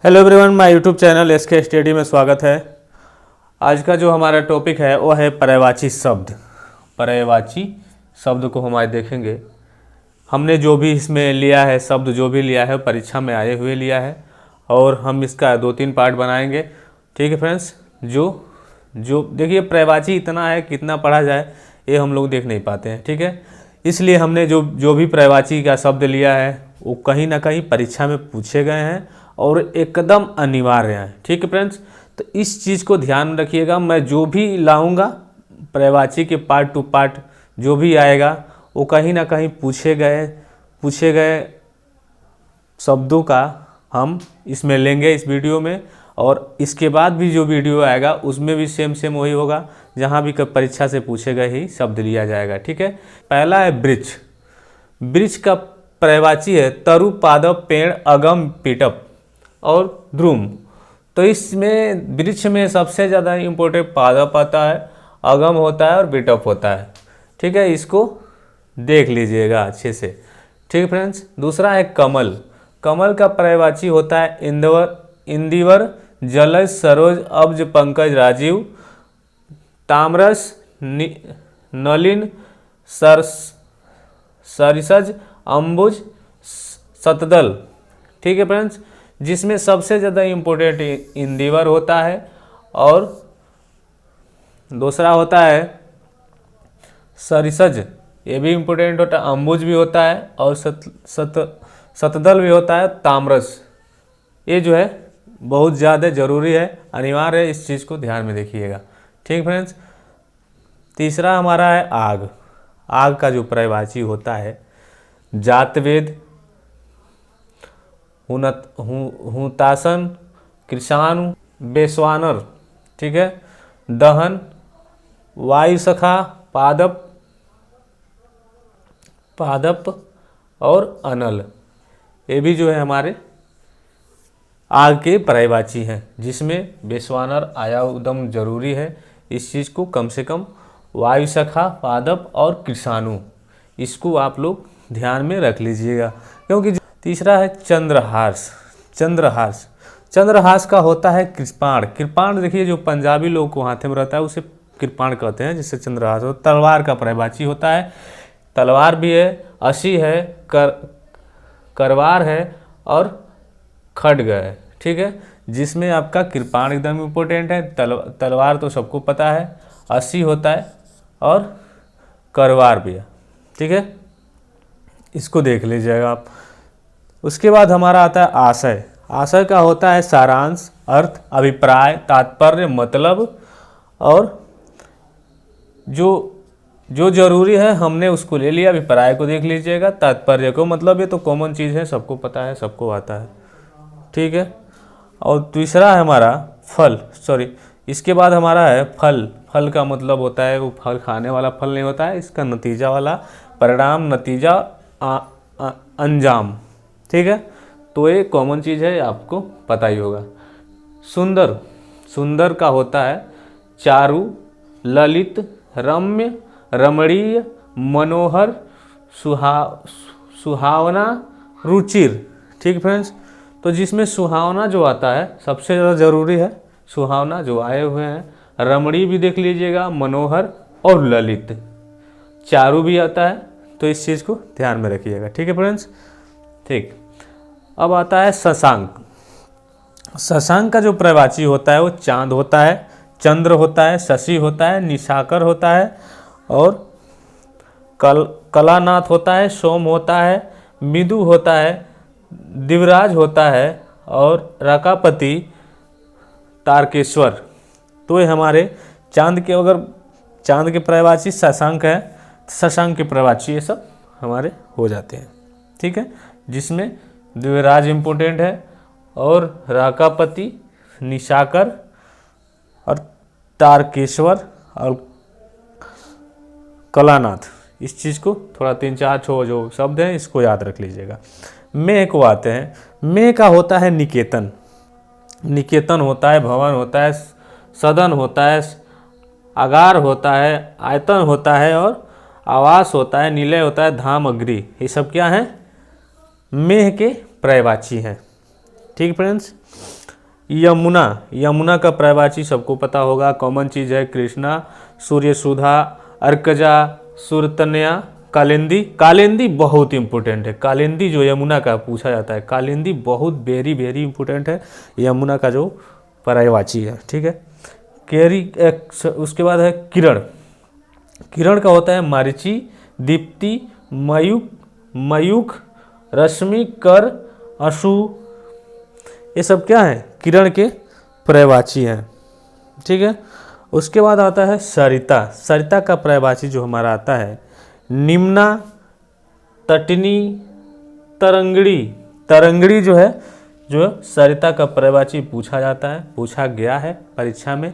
Hello everyone, my YouTube channel SK study में स्वागत है। आज का जो हमारा टॉपिक है वो है पर्यायवाची शब्द। पर्यायवाची शब्द को हम आज देखेंगे। हमने जो भी इसमें लिया है शब्द, जो भी लिया है परीक्षा में आए हुए लिया है और हम इसका 2-3 पार्ट बनाएंगे। ठीक है फ्रेंड्स। जो देखिए पर्यायवाची इतना है, कितना पढ़ा जाए ये हम लोग देख नहीं पाते हैं। ठीक है, इसलिए हमने जो भी पर्यायवाची का शब्द लिया है वो कहीं ना कहीं परीक्षा में पूछे गए हैं और एकदम अनिवार्य है। ठीक है फ्रेंड्स, तो इस चीज़ को ध्यान में रखिएगा। मैं जो भी लाऊंगा पर्यायवाची के पार्ट टू पार्ट जो भी आएगा वो कहीं ना कहीं पूछे गए शब्दों का हम इसमें लेंगे इस वीडियो में, और इसके बाद भी जो वीडियो आएगा उसमें भी सेम वही होगा, जहाँ भी परीक्षा से पूछे गए ही शब्द लिया जाएगा। ठीक है, पहला है वृक्ष। वृक्ष का पर्यायवाची है तरु, पादप, पेड़, अगम, पीटप और ध्रुम। तो इसमें वृक्ष में सबसे ज़्यादा इम्पोर्टेंट पादप आता है, अगम होता है और पीटप होता है। ठीक है, इसको देख लीजिएगा अच्छे से। ठीक फ्रेंड्स। दूसरा है कमल। कमल का पर्यायवाची होता है इंदिवर, जलज, सरोज, अब्ज, पंकज, राजीव, ताम्रस, नलिन, सरिसज, अम्बुज, शतदल। ठीक है फ्रेंड्स, जिसमें सबसे ज़्यादा इम्पोर्टेंट इंदिवर होता है और दूसरा होता है सरिसज, ये भी इम्पोर्टेंट होता है, अम्बुज भी होता है और शतदल भी होता है, ताम्रस। ये जो है बहुत ज़्यादा ज़रूरी है, अनिवार्य है, इस चीज़ को ध्यान में देखिएगा। ठीक फ्रेंड्स। तीसरा हमारा है आग। आग का जो पर्यायवाची होता है जातवेद, हुतासन, कृषाणु, बेस्वानर। ठीक है, दहन, वायुसखा, पादप और अनल। ये भी जो है हमारे आग के पर्यायवाची हैं, जिसमें बेस्वानर आया एकदम जरूरी है। इस चीज़ को कम से कम वायुसखा, पादप और कृषाणु, इसको आप लोग ध्यान में रख लीजिएगा। क्योंकि तीसरा है चंद्रहास। चंद्रहास का होता है कृपाण। कृपाण देखिए, जो पंजाबी लोग को हाथ में रहता है उसे कृपाण कहते हैं, जिससे चंद्रहास हो। तलवार का पर्यायवाची होता है, तलवार भी है, असी है, करवार है और खड्ग है। ठीक है, जिसमें आपका कृपाण एकदम इम्पोर्टेंट है। तलवार तो सबको पता है, असी होता है और करवार भी है। ठीक है, इसको देख लीजिएगा आप। उसके बाद हमारा आता है आशय। आशय का होता है सारांश, अर्थ, अभिप्राय, तात्पर्य, मतलब, और जो जरूरी है हमने उसको ले लिया। अभिप्राय को देख लीजिएगा, तात्पर्य को, मतलब ये तो कॉमन चीज़ है, सबको पता है, सबको आता है। ठीक है, और तीसरा है हमारा फल। इसके बाद हमारा है फल। फल का मतलब होता है वो फल खाने वाला फल नहीं होता है, इसका नतीजा वाला, परिणाम, नतीजा, अंजाम। ठीक है, तो ये कॉमन चीज़ है, आपको पता ही होगा। सुंदर का होता है चारु, ललित, रम्य, रमणीय, मनोहर, सुहावना, रुचिर। ठीक फ्रेंड्स, तो जिसमें सुहावना जो आता है सबसे ज़्यादा ज़रूरी है, सुहावना जो आए हुए हैं। रमणीय भी देख लीजिएगा, मनोहर और ललित। चारु भी आता है, तो इस चीज़ को ध्यान में रखिएगा। ठीक है फ्रेंड्स। ठीक, अब आता है शशांक। शशांक का जो पर्यायवाची होता है वो चांद होता है, चंद्र होता है, शशि होता है, निशाकर होता है और कलानाथ होता है, सोम होता है, मिदु होता है, दिवराज होता है और रकापति, तारकेश्वर। तो ये हमारे चांद के पर्यायवाची शशांक है, शशांक के पर्यायवाची ये सब हमारे हो जाते हैं। ठीक है, जिसमें दिवराज इम्पोर्टेंट है और राकापति, निशाकर और तारकेश्वर और कलानाथ। इस चीज़ को थोड़ा 3-4 जो शब्द हैं इसको याद रख लीजिएगा। मेह को आते हैं। मेह का होता है निकेतन। निकेतन होता है, भवन होता है, सदन होता है, आगार होता है, आयतन होता है और आवास होता है, निलय होता है, धाम, अग्री। ये सब क्या हैं? मेह के पर्यायवाची हैं। ठीक फ्रेंड्स। यमुना, यमुना का पर्यायवाची सबको पता होगा, कॉमन चीज़ है। कृष्णा, सूर्यसुधा, अर्कजा, सुरतन्या, कालिंदी। कालिंदी बहुत इंपॉर्टेंट है, कालिंदी जो यमुना का पूछा जाता है, कालिंदी बहुत वेरी वेरी इंपॉर्टेंट है, यमुना का जो पर्यायवाची है। ठीक है। केरी उसके बाद है किरण। किरण का होता है मारीची, दीप्ति, मयूख, मयूख, रश्मि, कर, अशु। ये सब क्या है? किरण के पर्यायवाची हैं। ठीक है। उसके बाद आता है सरिता। सरिता का पर्यायवाची जो हमारा आता है निम्ना, तटनी, तरंगड़ी। तरंगड़ी जो है, जो सरिता का पर्यायवाची पूछा जाता है, पूछा गया है परीक्षा में,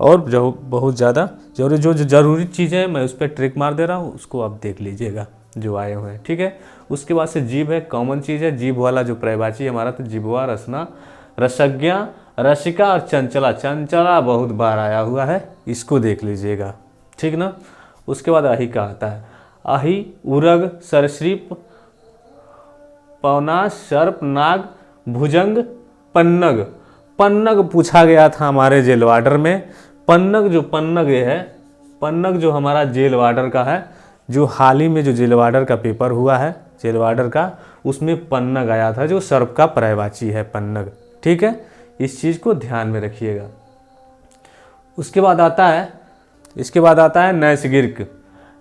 और जो बहुत ज़्यादा जो जरूरी चीज़ें मैं उस पर ट्रिक मार दे रहा हूँ, उसको आप देख लीजिएगा जो आए हुए हैं। ठीक है। उसके बाद से जीभ है, कॉमन चीज़ है। जीभ वाला जो पर्यायवाची हमारा तो जिह्वा, रसना, रसज्ञा, रसिका और चंचला। चंचला बहुत बार आया हुआ है, इसको देख लीजिएगा। ठीक ना। उसके बाद अहि का आता है अहि, उरग, सरीसृप, पवनाश, सर्प, नाग, भुजंग, पन्नग। पन्नग पूछा गया था हमारे जेल वार्डर में। पन्नग जो पन्नग है, पन्नग जो हमारा जेल वार्डर का है, जो हाल ही में जो जेल वार्डर का पेपर हुआ है जेल वार्डर का, उसमें पन्नग आया था, जो सर्प का पर्यायवाची है पन्नग। ठीक है। इस चीज़ को ध्यान में रखिएगा। उसके बाद आता है नैसर्गिक।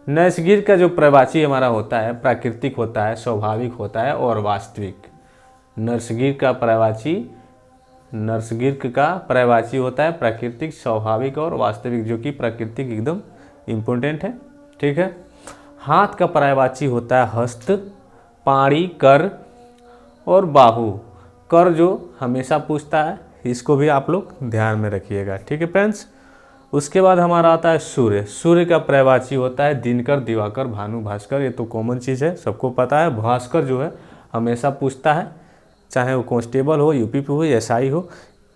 नैसर्गिक का जो पर्यायवाची हमारा होता है प्राकृतिक होता है, स्वाभाविक होता है और वास्तविक। नैसर्गिक का पर्यायवाची होता है प्राकृतिक, स्वाभाविक और वास्तविक, जो कि प्राकृतिक एकदम इम्पोर्टेंट है। ठीक है। हाथ का पर्यायवाची होता है हस्त, पाणी, कर और बाहु। कर जो हमेशा पूछता है, इसको भी आप लोग ध्यान में रखिएगा। ठीक है फ्रेंड्स। उसके बाद हमारा आता है सूर्य। सूर्य का पर्यायवाची होता है दिनकर, दिवाकर, भानु, भास्कर। ये तो कॉमन चीज़ है, सबको पता है। भास्कर जो है हमेशा पूछता है, चाहे वो कांस्टेबल हो, यूपीपी हो, एसआई हो,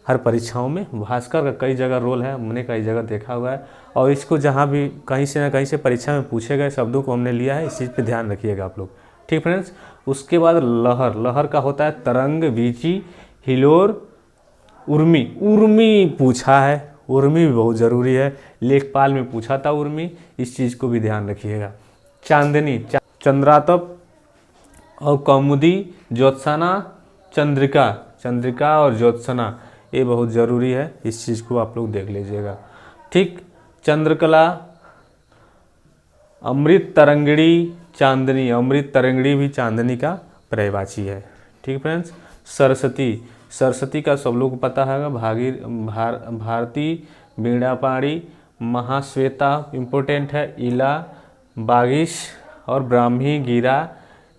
हर परीक्षाओं में भास्कर का कई जगह रोल है, हमने कई जगह देखा हुआ है। और इसको जहाँ भी कहीं से ना कहीं से परीक्षा में पूछे गए शब्दों को हमने लिया है, इस चीज़ पे ध्यान रखिएगा आप लोग। ठीक फ्रेंड्स। उसके बाद लहर। लहर का होता है तरंग, वीची, हिलोर, उर्मी। उर्मी पूछा है, उर्मी भी बहुत ज़रूरी है, लेखपाल में पूछा था उर्मी, इस चीज़ को भी ध्यान रखिएगा। चांदनी, चंद्रातप और कौमुदी, ज्योत्सना, चंद्रिका। चंद्रिका और ज्योत्सना ये बहुत ज़रूरी है, इस चीज़ को आप लोग देख लीजिएगा। ठीक। चंद्रकला, अमृत तरंगिणी, चांदनी। अमृत तरंगिणी भी चांदनी का पर्यायवाची है। ठीक फ्रेंड्स। सरस्वती। सरस्वती का सब लोग पता है, भारती, वीणापाणी, महाश्वेता इम्पोर्टेंट है, इला, बागिश और ब्राह्मी, गिरा,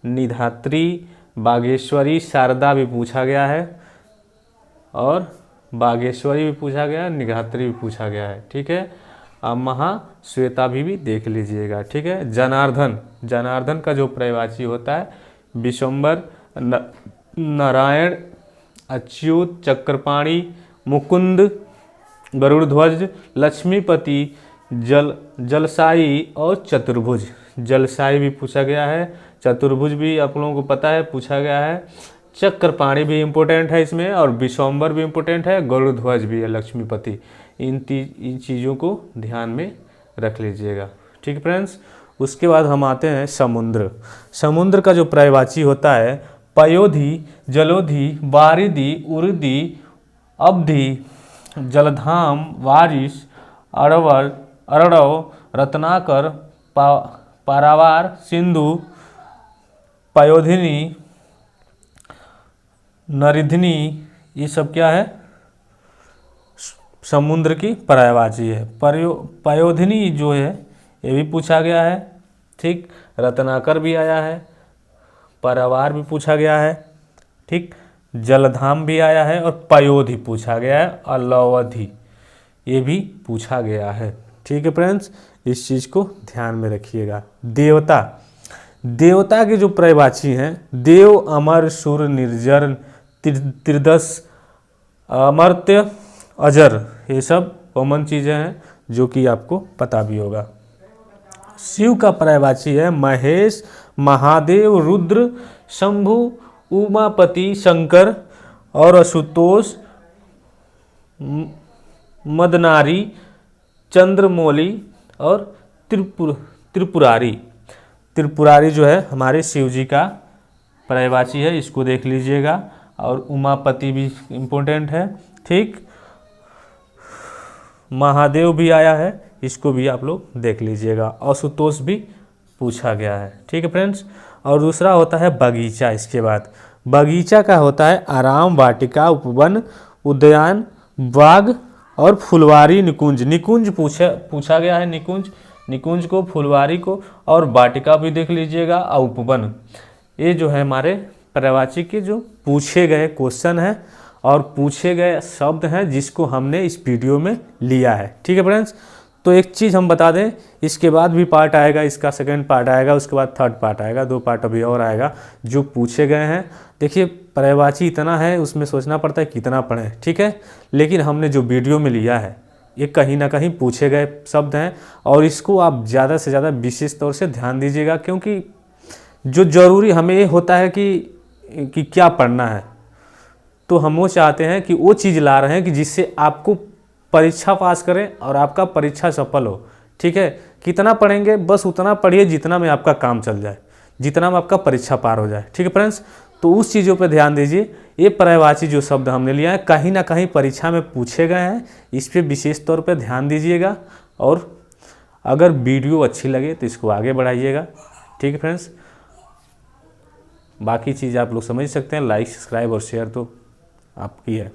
निधात्री, बागेश्वरी, शारदा भी पूछा गया है, और बागेश्वरी भी पूछा गया है, निधात्री भी पूछा गया है। ठीक है। महाश्वेता भी देख लीजिएगा। ठीक है। जनार्दन। जनार्दन का जो पर्यायवाची होता है विश्वम्बर, नारायण, अच्युत, चक्रपाणी, मुकुंद, गरुड़ध्वज, लक्ष्मीपति, जलसाई और चतुर्भुज। जलसाई भी पूछा गया है, चतुर्भुज भी आप लोगों को पता है पूछा गया है, चक्रपाणी भी इम्पोर्टेंट है इसमें, और विश्वम्बर भी इम्पोर्टेंट है, गरुड़ध्वज भी है, लक्ष्मीपति। इन चीज़ों को ध्यान में रख लीजिएगा। ठीक फ्रेंड्स। उसके बाद हम आते हैं समुद्र। समुद्र का जो पर्यायवाची होता है पयोधि, जलोधि, वारिधि, उर्धि, अवधि, जलधाम, वारिश, अरवर, अरड़व, रत्नाकर, पारावार, सिंधु, पयोधिनी, नरिधिनी। ये सब क्या है? समुद्र की पर्यायवाची है। पयोधिनी जो है ये भी पूछा गया है। ठीक। रत्नाकर भी आया है, पारावार भी पूछा गया है। ठीक। जलधाम भी आया है, और पयोधि पूछा गया है, अलवधि ये भी पूछा गया है। ठीक है फ्रेंड्स। इस चीज़ को ध्यान में रखिएगा। देवता। देवता के जो पर्यायवाची हैं देव, अमर, सुर, निर्जर, त्रिदश, अमर्त्य, अजर, ये सब कॉमन चीज़ें हैं जो कि आपको पता भी होगा। शिव का पर्यायवाची है महेश, महादेव, रुद्र, शंभु, उमापति, शंकर और आशुतोष मदनारी, चंद्रमौली और त्रिपुरारी। त्रिपुरारी जो है हमारे शिव जी का पर्यायवाची है, इसको देख लीजिएगा। और उमापति भी इम्पोर्टेंट है, ठीक। महादेव भी आया है, इसको भी आप लोग देख लीजिएगा। आशुतोष भी पूछा गया है, ठीक है फ्रेंड्स। और दूसरा होता है बगीचा। इसके बाद बगीचा का होता है आराम, वाटिका, उपवन, उद्यान, बाग और फुलवारी, निकुंज। निकुंज पूछा गया है, निकुंज को, फुलवारी को और वाटिका भी देख लीजिएगा, और उपवन। ये जो है हमारे पर्यायवाची के जो पूछे गए क्वेश्चन हैं और पूछे गए शब्द हैं जिसको हमने इस वीडियो में लिया है, ठीक है फ्रेंड्स। तो एक चीज़ हम बता दें, इसके बाद भी पार्ट आएगा, इसका सेकंड पार्ट आएगा, उसके बाद थर्ड पार्ट आएगा, 2 पार्ट अभी और आएगा जो पूछे गए हैं। देखिए पर्यायवाची इतना है, उसमें सोचना पड़ता है कितना पढ़ें, ठीक है। लेकिन हमने जो वीडियो में लिया है ये कहीं ना कहीं पूछे गए शब्द हैं और इसको आप ज़्यादा से ज़्यादा विशेष तौर से ध्यान दीजिएगा, क्योंकि जो ज़रूरी हमें ये होता है कि क्या पढ़ना है, तो हम वो चाहते हैं कि वो चीज़ ला रहे हैं कि जिससे आपको परीक्षा पास करें और आपका परीक्षा सफल हो, ठीक है। कितना पढ़ेंगे, बस उतना पढ़िए जितना में आपका काम चल जाए, जितना में आपका परीक्षा पार हो जाए, ठीक है फ्रेंड्स। तो उस चीज़ों पे ध्यान दीजिए। ये पर्यायवाची जो शब्द हमने लिया है कहीं ना कहीं परीक्षा में पूछे गए हैं, इस पर विशेष तौर पर ध्यान दीजिएगा। और अगर वीडियो अच्छी लगे तो इसको आगे बढ़ाइएगा, ठीक है फ्रेंड्स। बाकी चीज़ आप लोग समझ सकते हैं, लाइक, सब्सक्राइब और शेयर तो आपकी है।